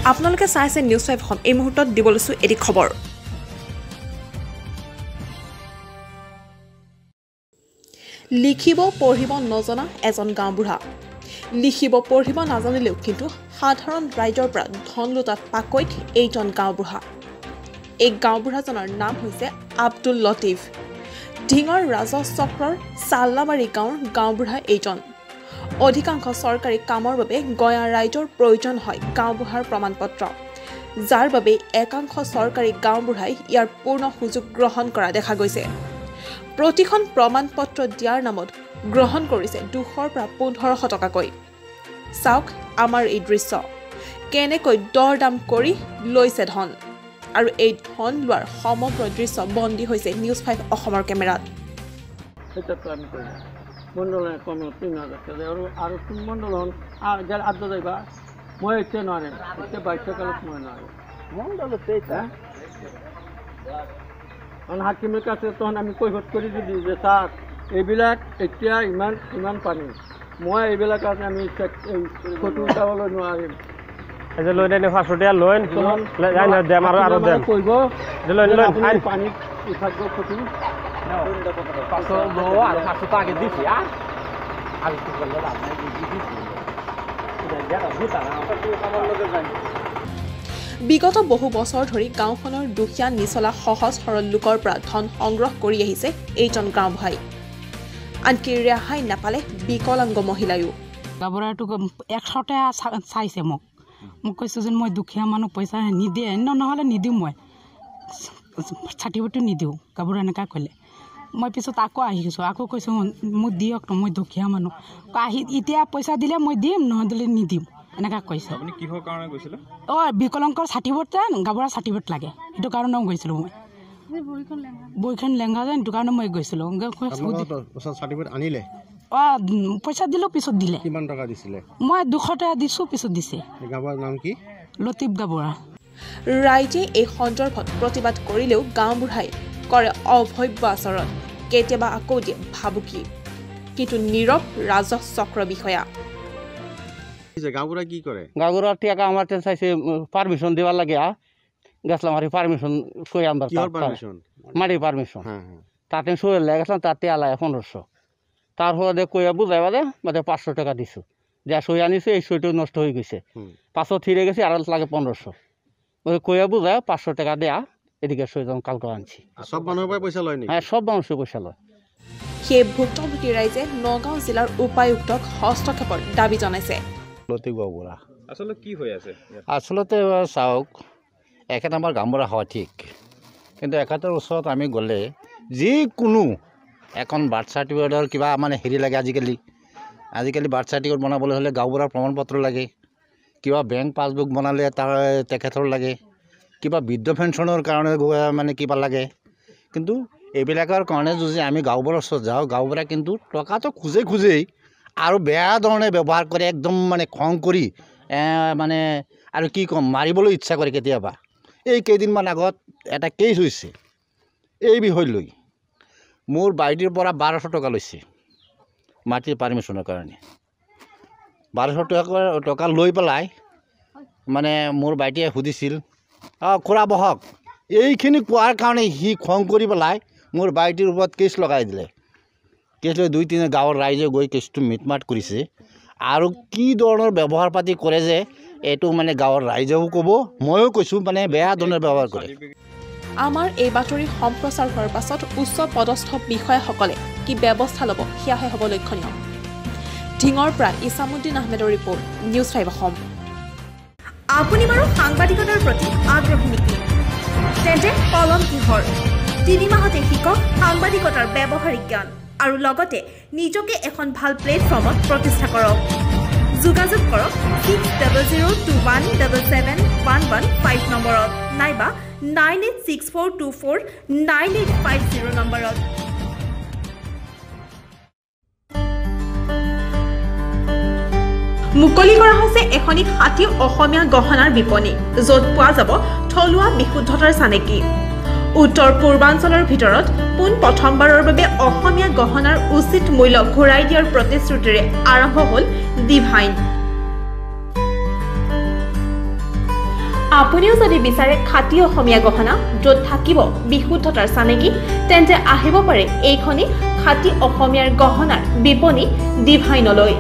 আপোনালোকে চাইছে নিউজ 5 অসম এই মুহূৰ্তত দিব লৈছো এটি খবৰ লিখিব পঢ়িব নজনা এজন গাঁওবুঢ়া লিখিব পঢ়িব নাজানিলেও কিন্তু সাধাৰণ ৰাইজৰ পৰা ধন লুটাত পাকৈত এইজন গাঁওবুঢ়া এই গাঁওবুঢ়াজনৰ নাম হৈছে আব্দুল লতিফ ঢিঙৰ ৰাজহ চক্ৰৰ চাল্লাবাৰী গাঁৱৰ গাঁওবুঢ়া এইজন অধিকাংশ চৰকাৰী কামৰ বাবে গয়া ৰাইজৰ প্ৰয়োজন হয় গাঁওবুঢ়াৰ প্ৰমাণপত্ৰ যাৰ বাবে একাংশ চৰকাৰী গাঁওবুঢ়াই ইয়াৰ পূৰ্ণ সুযোগ গ্ৰহণ কৰা দেখা গৈছে প্ৰতিখন প্ৰমাণপত্ৰ দিয়াৰ নামত গ্ৰহণ কৰিছে 200 পৰা 1500 টকাকৈ চাওক আমাৰ এই দৃশ্য কেনেকৈ দৰদাম কৰি লৈছে ধন আৰু এই ধন লোৱাৰ সমগ্ৰ দৃশ্য বন্দী হৈছে নিউজ 5 অসমৰ কেমেৰাত এটাতো আমি কই মণ্ডলে কোনো 3000 টাকা আর তুমি মণ্ডল হন আর যার আদ্য যাইবা মই এতে নরে এতে 22 কালত মই নরে মণ্ডলে তেইতা অন হাকিমের কাছে তখন আমি কৈফত কৰি দিদি যে স্যাৰ এইবিলাক এতিয়া ইমান পানী মই এইবিলাক কাৰণে আমি ফটো উঠাবলৈ নোৱাৰিম যে লৈ দেন 500 টাকা লোন যাই না দেম আৰু দেম কইব লৈ আইন পানী উঠাগো ফটো 500 লো আর 500 টাকা দিছি আর কি করলে লাভ নাই দিছি এটা জায়গা ভুতা না ফটো আমার লগে যাই বিগত বহু বছৰ ধৰি গাঁওখনৰ দুখীয়া নিচলা সহজ সৰল লোকৰ পৰা ধন সংগ্ৰহ কৰি আহিছে এইজন গাঁওবুঢ়াই আনকি ৰেহাই নাপালে বিকলাংগ মহিলায়ো গাবৰাটো 100 টাকা চাইছে মোক কৈছো যে মই দুখীয়া মানুহ পইচা নিদিয়ে নহলে নিদিও মই ছাৰ্টিফিকেট নিদিও গাবৰা এনেকা ক'লে মই পিছত আকৌ আহিছো আকৌ কৈছো মোক দিয়ক মই দুখীয়া মানুহ আহি এতিয়া পইচা দিলে মই দিম নহলে নিদিম এনেকা কৈছে আপুনি কিহৰ কাৰণে গৈছিল বিকলাংগৰ ছাৰ্টিফিকেট গাবৰা ছাৰ্টিফিকেট লাগে সেইটো কাৰণে গৈছিলো মই বইখন লেংগা যেন সেইটো কাৰণে মই গৈছিলো ছাৰ্টিফিকেট আনিলে পইচা দিলো পিছত দিলে কিমান টকা দিছিলে মই 200 টাকা দিছো পিছত দিছে গাবৰাৰ নাম কি লতিফ গাবৰা ৰাইজে এই সন্দৰ্ভত প্ৰতিবাদ কৰিলেও গাঁওবুঢ়াই কৰে অভব্য আচৰণ কেতিয়াবা আকৌ দিয়ে ভাবুকি কিন্তু নীৰৱ ৰাজহ চক্ৰ বিষয়া গাঁওবুঢ়া কি কৰে গাঁওবুঢ়া টাকা আমার টেন চাইছে পারমিশন দেওয়ার লাগে গেছিলাম আর পারমিশন সই আনবার পারমিশন মাটি পারমিশন হ্যাঁ তাতে সই লেগেছিলাম তাতে আলায় 1500 তারপরে কইয়া বুঝাই বাদে মানে 500 টাকা দিছো যা সই আনিছে এই সইটা নষ্ট হয়ে গেছে 500 থিরে গেছে আর লাগে 1500 কইয়া বুঝায় 500 টাকা দেয়া এদিকে সই যখন কালকে আনছি সব মানুষের পৰা পয়সা লয় নি হ্যাঁ সব মানুষেৰ পয়সা লয় সেই ভুক্তভোগী ৰাইজে নগাঁও জিলাৰ উপায়ুক্তক হস্তক্ষেপৰ দাবী জনাইছে লতিফ গাঁওবুঢ়া আসলে কি হৈ আছে আচলতে চাওক এক নম্বৰ গাঁওবুঢ়া হয় ঠিক কিন্তু এখেতৰ ওচৰত আমি গ'লে যিকোনো এখন বাৰ্থ চাৰ্টিফিকেটৰ কিবা মানে হেৰি লাগে আজিকালি বাৰ্থ চাৰ্টিফিকেট বনাবলৈ হ'লে গাঁওবুঢ়াৰ প্ৰমাণপত্ৰ লাগে কিবা বেংক পাছবুক বনালে তাৰ তেখেতৰ লাগে কিবা বৃদ্ধ পেঞ্চনৰ কাৰণে মানে কিবা লাগে কিন্তু এইবিলাকৰ কাৰণে যদি আমি গাঁওবুঢ়াৰ ওচৰত যাওঁ গাঁওবুঢ়া কিন্তু টকাটো খোজেই আৰু বেয়া ধৰণে ব্যৱহাৰ কৰে একদম মানে খং কৰি মানে আৰু কি ক'ম মাৰিবলৈ ইচ্ছা কৰে কেতিয়াবা এই কেইদিনমান আগত এটা কেছ হৈছে এই বিষয় লৈ মোৰ বাইদেউৰ পৰা 1200 টকা লৈছে মাটিৰ পাৰমিশ্যনৰ কাৰণে 1200 টকা লৈ পেলাই মানে মোৰ বাইদেউয়ে সুধিছিল খুৰা বহক এইখিনি কোৱাৰ কাৰণে সি খং কৰি পেলাই মোৰ বাইদেউৰ ওপৰত কেছ লগাই দিলে কেছ লৈ 2-3 গাঁৱৰ ৰাইজে গৈ কেছটো মিটমাট কৰিছে আৰু কি ধৰণৰ ব্যৱহাৰ পাতি কৰে যে এইটো মানে গাঁৱৰ ৰাইজেও ক'ব ময়ো কৈছোঁ মানে বেয়া ধৰণৰ ব্যৱহাৰ কৰে আমাৰ এই বাতৰি সম্প্ৰচাৰ হোৱাৰ পাছত উচ্চ পদস্থ বিষয়াসকলে কি ব্যৱস্থা ল'ব সেয়াহে হ'ব লক্ষণীয় ঢিঙৰ পৰা ইছামুদ্দিন আহমেদৰ ৰিপৰ্ট নিউজ 5 অসম আপুনি বাৰু সাংবাদিকতাৰ প্ৰতি আগ্ৰহী নেকি তেন্তে কলম কিহৰ 3 মাহতে শিকক সাংবাদিকতাৰ ব্যৱহাৰিক জ্ঞান আৰু লগতে নিজকে এখন ভাল প্লেটফৰ্মত প্ৰতিষ্ঠা কৰক যোগাযোগ কৰক 6002177115 নম্বৰত নাইবা 9864249850 নম্বৰত মুকলি কৰা হৈছে এখনি হাতী অসমীয়া গহনাৰ বিপণী য'ত পোৱা যাব থলুৱা বিশুদ্ধতাৰ চানেকি উত্তৰ পূৰ্বাঞ্চলৰ ভিতৰত পোন প্ৰথমবাৰৰ বাবে অসমীয়া গহনাৰ উচিত মূল্য ঘূৰাই দিয়াৰ প্ৰতিশ্ৰুতিৰে আৰম্ভ হ'ল ডিভাইন আপুনিও যদি বিচাৰে খাটি অসমীয়া গহনা য'ত থাকিব বিশুদ্ধতাৰ চানেকি তেন্তে আহিব পাৰে এইখনি খাটি অসমীয়াৰ গহনাৰ বিপণী ডিভাইনলৈ।